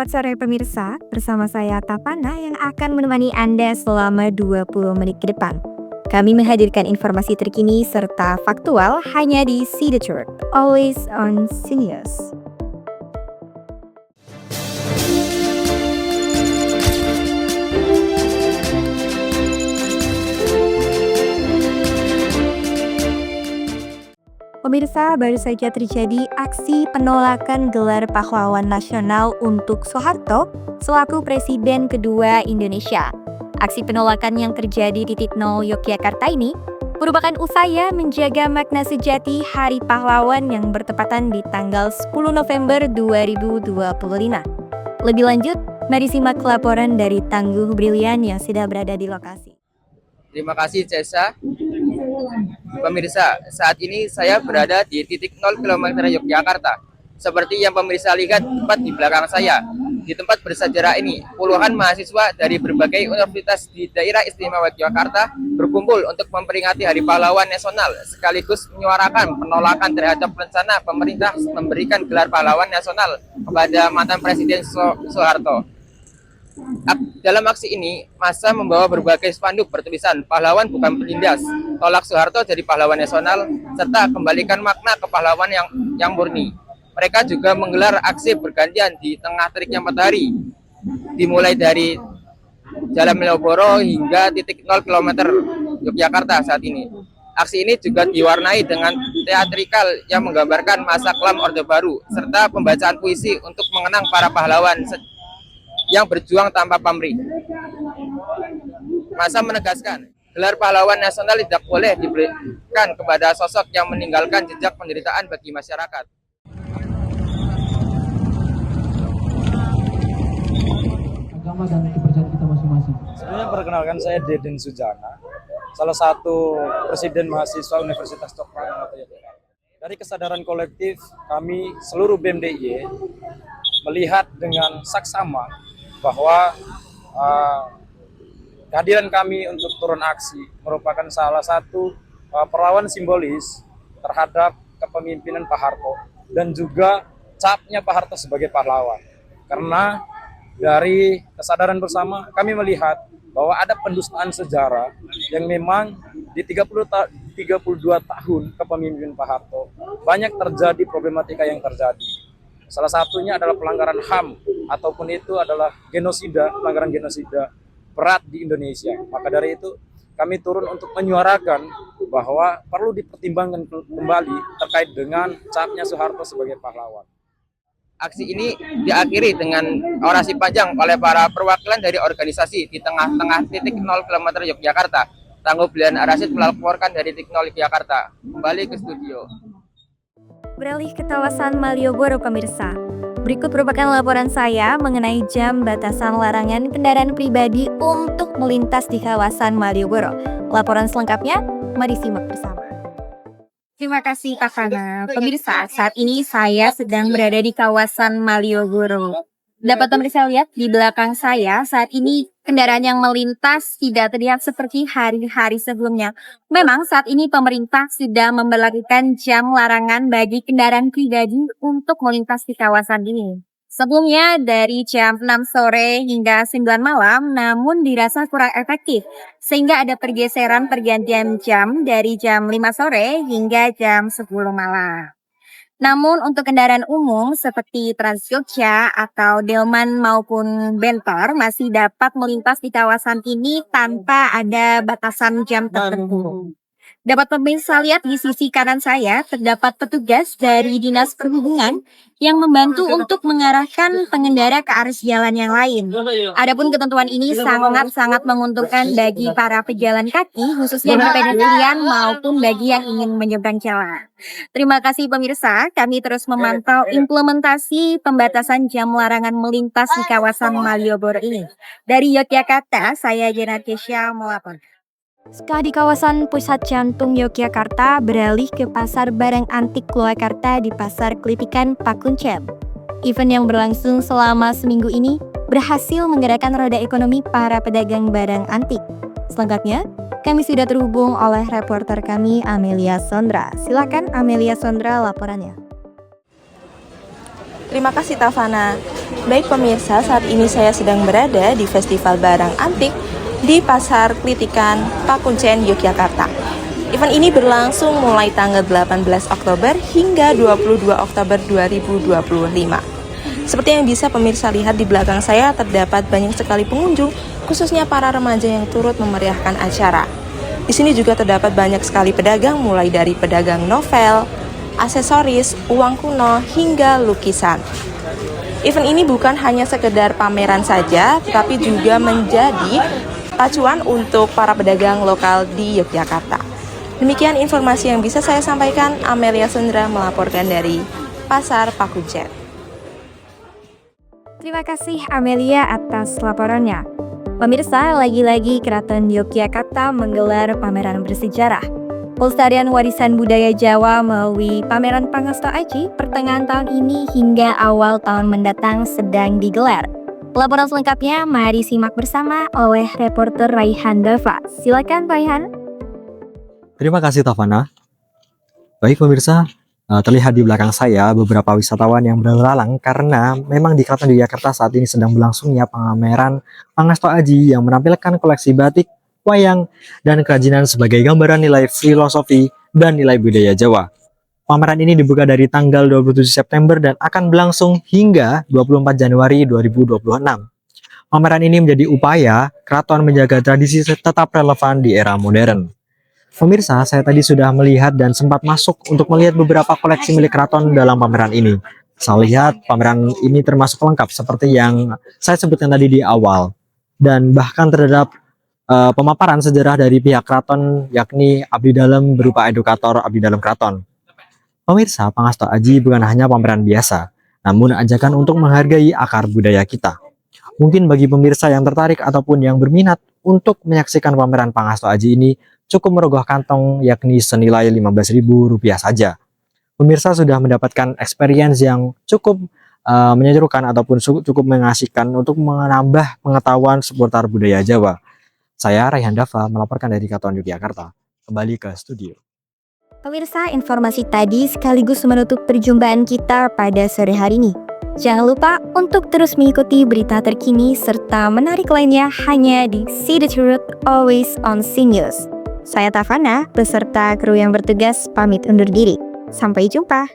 Selamat sore pemirsa, bersama saya Tapana yang akan menemani Anda selama 20 menit ke depan. Kami menghadirkan informasi terkini serta faktual hanya di See the Truth, always on Seniors. Pemirsa, baru saja terjadi aksi penolakan gelar pahlawan nasional untuk Soeharto selaku Presiden kedua Indonesia. Aksi penolakan yang terjadi di Titik Nol Yogyakarta ini merupakan upaya menjaga makna sejati Hari Pahlawan yang bertepatan di tanggal 10 November 2025. Lebih lanjut, mari simak laporan dari Tangguh Brilian yang sudah berada di lokasi. Terima kasih Cesa. Pemirsa, saat ini saya berada di titik 0 km Yogyakarta. Seperti yang pemirsa lihat tepat di belakang saya. Di tempat bersejarah ini, puluhan mahasiswa dari berbagai universitas di daerah istimewa Yogyakarta berkumpul untuk memperingati Hari Pahlawan Nasional, sekaligus menyuarakan penolakan terhadap rencana pemerintah memberikan gelar pahlawan nasional kepada mantan Presiden Soeharto. Dalam aksi ini, massa membawa berbagai spanduk bertulisan "Pahlawan bukan penindas", "Tolak Soeharto jadi pahlawan nasional", serta "Kembalikan makna kepahlawan yang murni". Mereka juga menggelar aksi bergantian di tengah teriknya matahari, dimulai dari Jalan Malioboro hingga titik 0 km Yogyakarta saat ini. Aksi ini juga diwarnai dengan teatrikal yang menggambarkan masa kelam Orde Baru, serta pembacaan puisi untuk mengenang para pahlawan yang berjuang tanpa pamrih. Massa menegaskan, gelar pahlawan nasional tidak boleh diberikan kepada sosok yang meninggalkan jejak penderitaan bagi masyarakat. Agama dan kepercayaan kita masing-masing. Sebenarnya perkenalkan, saya Deden Sujana, salah satu presiden mahasiswa Universitas Tokyo. Dari kesadaran kolektif kami seluruh BEM-DIY melihat dengan saksama bahwa kehadiran kami untuk turun aksi merupakan salah satu perlawanan simbolis terhadap kepemimpinan Pak Harto dan juga capnya Pak Harto sebagai pahlawan. Karena dari kesadaran bersama kami melihat bahwa ada pendustaan sejarah yang memang di 32 tahun kepemimpinan Pak Harto banyak terjadi problematika yang terjadi. Salah satunya adalah pelanggaran HAM ataupun itu adalah genosida, pelanggaran genosida berat di Indonesia. Maka dari itu kami turun untuk menyuarakan bahwa perlu dipertimbangkan kembali terkait dengan capnya Soeharto sebagai pahlawan. Aksi ini diakhiri dengan orasi panjang oleh para perwakilan dari organisasi di tengah-tengah titik 0 km Yogyakarta. Tangguh Brilian Arasid melaporkan dari titik 0 Yogyakarta. Kembali ke studio. Beralih ke kawasan Malioboro pemirsa. Berikut merupakan laporan saya mengenai jam batasan larangan kendaraan pribadi untuk melintas di kawasan Malioboro. Laporan selengkapnya, mari simak bersama. Terima kasih Kak Fana. Pemirsa, saat ini saya sedang berada di kawasan Malioboro. Dapat pemirsa lihat di belakang saya saat ini kendaraan yang melintas tidak terlihat seperti hari-hari sebelumnya. Memang saat ini pemerintah sudah memberlakukan jam larangan bagi kendaraan pribadi untuk melintas di kawasan ini. Sebelumnya dari jam 6 sore hingga 9 malam, namun dirasa kurang efektif. Sehingga ada pergeseran pergantian jam dari jam 5 sore hingga jam 10 malam. Namun untuk kendaraan umum seperti Trans Jogja atau Delman maupun Bentor masih dapat melintas di kawasan ini tanpa ada batasan jam tertentu. Dapat pemirsa lihat di sisi kanan saya terdapat petugas dari Dinas Perhubungan yang membantu untuk mengarahkan pengendara ke arus jalan yang lain. Adapun ketentuan ini sangat-sangat menguntungkan bagi para pejalan kaki, khususnya di pedestrian maupun bagi yang ingin menyeberang jalan. Terima kasih pemirsa, kami terus memantau implementasi pembatasan jam larangan melintas di kawasan Malioboro ini. Dari Yogyakarta, saya Jena Kesha melapor. Setelah di kawasan pusat jantung Yogyakarta, beralih ke pasar barang antik Purwakarta di Pasar Kelitikan Pakuncep. Event yang berlangsung selama seminggu ini berhasil menggerakkan roda ekonomi para pedagang barang antik. Selengkapnya, kami sudah terhubung oleh reporter kami Amelia Sondra. Silakan Amelia Sondra laporannya. Terima kasih Tafana. Baik pemirsa, saat ini saya sedang berada di Festival Barang Antik di Pasar Klitikan, Pakuncen, Yogyakarta. Event ini berlangsung mulai tanggal 18 Oktober hingga 22 Oktober 2025. Seperti yang bisa pemirsa lihat di belakang saya, terdapat banyak sekali pengunjung, khususnya para remaja yang turut memeriahkan acara. Di sini juga terdapat banyak sekali pedagang, mulai dari pedagang novel, aksesoris, uang kuno, hingga lukisan. Event ini bukan hanya sekedar pameran saja, tetapi juga menjadi pacuan untuk para pedagang lokal di Yogyakarta. Demikian informasi yang bisa saya sampaikan. Amelia Sundra melaporkan dari Pasar Pakuncen. Terima kasih Amelia atas laporannya. Pemirsa, lagi-lagi Keraton Yogyakarta menggelar pameran bersejarah pelestarian warisan budaya Jawa melalui pameran Pangasto Aji pertengahan tahun ini hingga awal tahun mendatang sedang digelar. Laporan selengkapnya mari simak bersama oleh reporter Raihan Dava. Silakan Raihan. Terima kasih Tafana. Baik pemirsa, terlihat di belakang saya beberapa wisatawan yang berlalang karena memang di Keraton Yogyakarta saat ini sedang berlangsungnya pameran Pangasto Aji yang menampilkan koleksi batik, wayang, dan kerajinan sebagai gambaran nilai filosofi dan nilai budaya Jawa. Pameran ini dibuka dari tanggal 27 September dan akan berlangsung hingga 24 Januari 2026. Pameran ini menjadi upaya keraton menjaga tradisi tetap relevan di era modern. Pemirsa, saya tadi sudah melihat dan sempat masuk untuk melihat beberapa koleksi milik keraton dalam pameran ini. Saya lihat pameran ini termasuk lengkap seperti yang saya sebutkan tadi di awal. Dan bahkan terhadap pemaparan sejarah dari pihak keraton, yakni abdi dalam berupa edukator abdi dalam keraton. Pemirsa, Pangasto Aji bukan hanya pameran biasa, namun ajakan untuk menghargai akar budaya kita. Mungkin bagi pemirsa yang tertarik ataupun yang berminat untuk menyaksikan pameran Pangasto Aji ini, cukup merogoh kantong yakni senilai Rp15.000 saja. Pemirsa sudah mendapatkan experience yang cukup menyerukan ataupun cukup mengasihkan untuk menambah pengetahuan seputar budaya Jawa. Saya Raihan Dava melaporkan dari Keraton Yogyakarta. Kembali ke studio. Pemirsa, informasi tadi sekaligus menutup perjumpaan kita pada sore hari ini. Jangan lupa untuk terus mengikuti berita terkini serta menarik lainnya hanya di See the Truth Always on C News. Saya Tafana beserta kru yang bertugas pamit undur diri. Sampai jumpa.